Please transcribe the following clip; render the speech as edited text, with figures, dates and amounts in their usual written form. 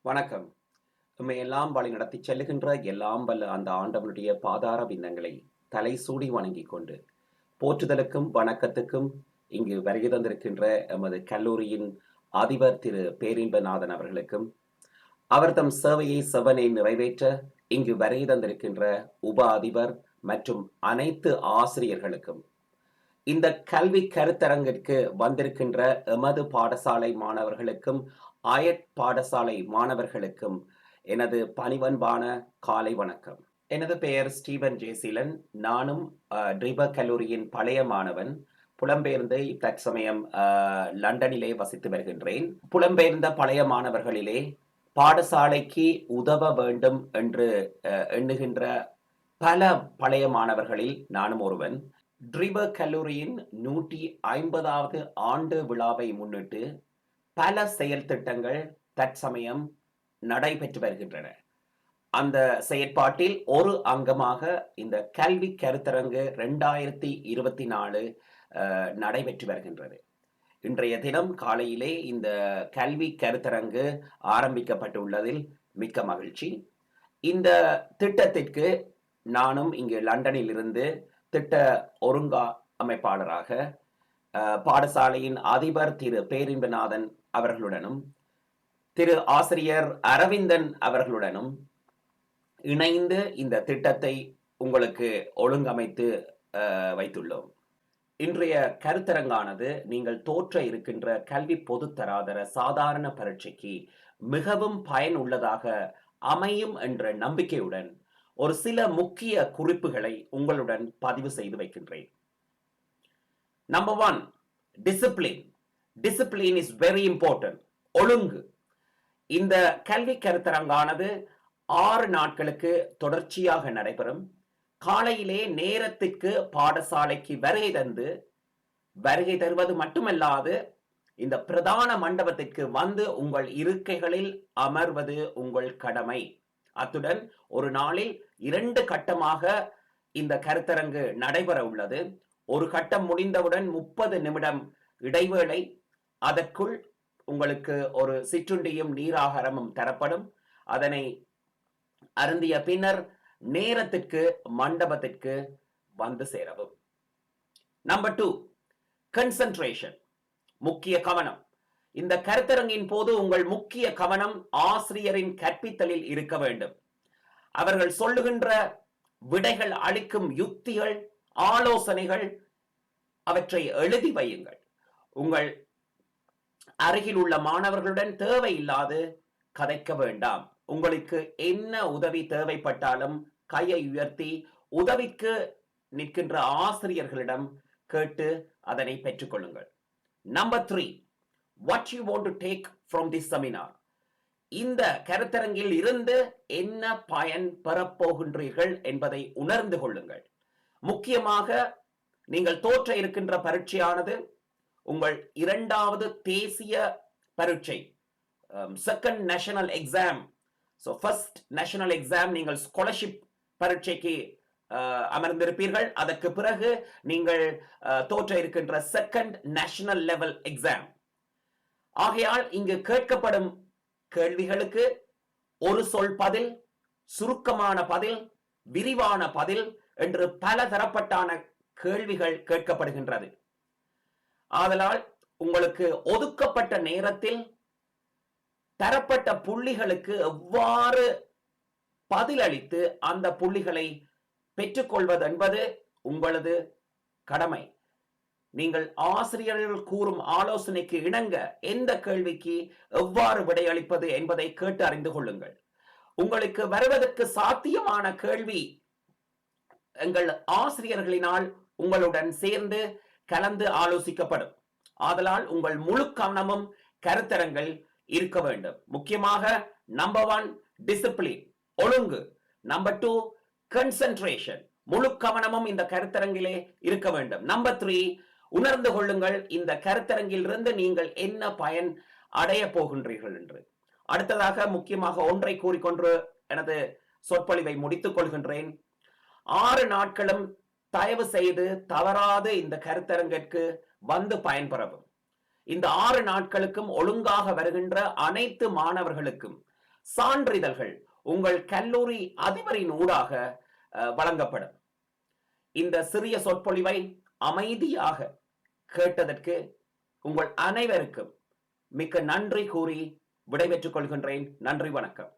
வணக்கம். நம்மை எல்லாம் வழி நடத்திச் செல்லுகின்ற எல்லாம் வல்ல அந்த ஆண்டவனுடைய பாதார விந்தங்களை தலை சூடி வணங்கிக் கொண்டு, போற்றுதலுக்கும் வணக்கத்துக்கும் இங்கு வருகை தந்திருக்கின்ற எமது கல்லூரியின் அதிபர் திரு பேரின்பநாதன் அவர்களுக்கும், அவர் தம் சேவையை செவ்வனே நிறைவேற்ற இங்கு வருகை தந்திருக்கின்ற உப அதிபர் மற்றும் அனைத்து ஆசிரியர்களுக்கும், இந்த கல்வி கருத்தரங்கிற்கு வந்திருக்கின்ற எமது பாடசாலை மாணவர்களுக்கும் பாடசாலை மாணவர்களுக்கும் எனது பணிவன்பான காலை வணக்கம். எனது பெயர் ஸ்டீவன் ஜேசிலன். நானும் ட்ரிபர் கல்லூரியின் பழைய மாணவன். புலம்பெயர்ந்து தற்சமயம் லண்டனிலே வசித்து வருகின்றேன். புலம்பெயர்ந்த பழைய மாணவர்களிலே பாடசாலைக்கு உதவ வேண்டும் என்று எண்ணுகின்ற பல பழைய மாணவர்களில் நானும் ஒருவன். ட்ரிபர் கல்லூரியின் 150வது ஆண்டு விழாவை முன்னிட்டு பல செயல் திட்டங்கள் தற்சமயம் நடைபெற்று வருகின்றன. அந்த செயற்பாட்டில் ஒரு அங்கமாக இந்த கல்வி கருத்தரங்கு 2024 நடைபெற்று வருகின்றது. இன்றைய தினம் காலையிலே இந்த கல்வி கருத்தரங்கு ஆரம்பிக்கப்பட்டுள்ளதில் மிக்க மகிழ்ச்சி. இந்த திட்டத்திற்கு நானும் இங்கு லண்டனில் இருந்து திட்ட ஒருங்கமைப்பாளராக பாடசாலையின் அதிபர் திரு பேரின்பநாதன் அவர்களுடனும் திரு ஆசிரியர் அரவிந்தன் அவர்களுடனும் இணைந்து இந்த திட்டத்தை உங்களுக்கு ஒழுங்கமைத்து வைத்துள்ளோம். இன்றைய கருத்தரங்கானது நீங்கள் தோற்ற இருக்கின்ற கல்வி பொதுத்தராதர சாதாரண பரீட்சைக்கு மிகவும் பயனுள்ளதாக அமையும் என்ற நம்பிக்கையுடன் ஒரு சில முக்கிய குறிப்புகளை உங்களுடன் பதிவு செய்து வைக்கின்றேன். Number 1, discipline. Discipline is very important. ஒழுங்கு. இந்த கல்வி கருத்தரங்கானது 6 நாட்களுக்கு தொடர்ச்சியாக நடைபெறும். காலையிலே நேரத்திற்கு பாடசாலைக்கு வருகை தருவது மட்டுமல்லாது இந்த பிரதான மண்டபத்திற்கு வந்து உங்கள் இருக்கைகளில் அமர்வது உங்கள் கடமை. அத்துடன் ஒரு நாளில் 2 கட்டமாக இந்த கருத்தரங்கு நடைபெற உள்ளது. ஒரு கட்டம் முடிந்தவுடன் 30 நிமிடம் இடைவேளை. அதற்குள் உங்களுக்கு ஒரு சிற்றுண்டியும் நீராகாரமும் தரப்படும். அதனை அருந்திய பின்னர் நேரத்திற்கு மண்டபத்திற்கு வந்து சேரவும். Number 2, concentration. முக்கிய கவனம். இந்த கருத்தரங்கின் போது உங்கள் முக்கிய கவனம் ஆசிரியரின் கற்பித்தலில் இருக்க வேண்டும். அவர்கள் சொல்லுகின்ற விடைகள், அளிக்கும் யுக்திகள், ஆலோசனைகள், அவற்றை எழுதி வையுங்கள். உங்கள் அருகில் உள்ள மாணவர்களுடன் தேவையில்லாது கதைக்க வேண்டாம். உங்களுக்கு என்ன உதவி தேவைப்பட்டாலும் கையை உயர்த்தி உதவிக்கு நிற்கின்ற ஆசிரியர்களிடம் கேட்டு அதனை பெற்றுக்கொள்ளுங்கள். Number 3, what you want to take from this seminar. இந்த கருத்தரங்கில் இருந்து என்ன பயன் பெறப்போகின்றீர்கள் என்பதை உணர்ந்து கொள்ளுங்கள். முக்கியமாக நீங்கள் தோற்ற இருக்கின்ற பரீட்சையானது உங்கள் 2வது தேசிய பரீட்சை, second national exam. First national exam நீங்கள் ஸ்காலர்ஷிப் பரீட்சைக்கு அமர்ந்திருப்பீர்கள். அதற்கு பிறகு நீங்கள் தோற்ற இருக்கின்ற செகண்ட் நேஷனல் லெவல் எக்ஸாம். ஆகையால் இங்கு கேட்கப்படும் கேள்விகளுக்கு ஒரு சொல் பதில், சுருக்கமான பதில், விரிவான பதில் என்று பல தரப்பட்டான கேள்விகள் கேட்கப்படுகின்றது. ஆதலால் உங்களுக்கு ஒதுக்கப்பட்ட நேரத்தில் தரப்பட்ட புள்ளிகளுக்கு எவ்வாறு பதிலளித்து அந்த புள்ளிகளை பெற்றுக்கொள்வது என்பது உங்களது கடமை. நீங்கள் ஆசிரியர்கள் கூறும் ஆலோசனைக்கு இணங்க எந்த கேள்விக்கு எவ்வாறு விடையளிப்பது என்பதை கேட்டு அறிந்து கொள்ளுங்கள். உங்களுக்கு வருவதற்கு சாத்தியமான கேள்வி எங்கள் ஆசிரியர்களினால் உங்களுடன் சேர்ந்து கலந்து ஆலோசிக்கப்படும். ஆதலால் உங்கள் முழு கவனமும் கருத்தரங்கள் இருக்க வேண்டும். முக்கியமாக நம்பர் 1, டிசிப்ளின், ஒழுங்கு. நம்பர் 2, கன்சன்ட்ரேஷன், முழு கவனமும் இந்த கருத்தரங்கிலே இருக்க வேண்டும். நம்பர் 3, உணர்ந்து கொள்ளுங்கள் இந்த கருத்தரங்கில் இருந்து நீங்கள் என்ன பயன் அடைய போகின்றீர்கள் என்று. அடுத்ததாக முக்கியமாக ஒன்றை கூறிக்கொண்டு எனது சொற்பொழிவை முடித்துக் கொள்கின்றேன். 6 நாட்களும் தயவு செய்து தவறாது இந்த கருத்தரங்கிற்கு வந்து பயன்பெறவும். இந்த 6 நாட்களுக்கும் ஒழுங்காக வருகின்ற அனைத்து மாணவர்களுக்கும் சான்றிதழ்கள் உங்கள் கல்லூரி அதிபரின் ஊடாக வழங்கப்படும். இந்த சிறிய சொற்பொழிவை அமைதியாக கேட்டதற்கு உங்கள் அனைவருக்கும் மிக்க நன்றி கூறி விடைபெற்றுக் கொள்கின்றேன். நன்றி, வணக்கம்.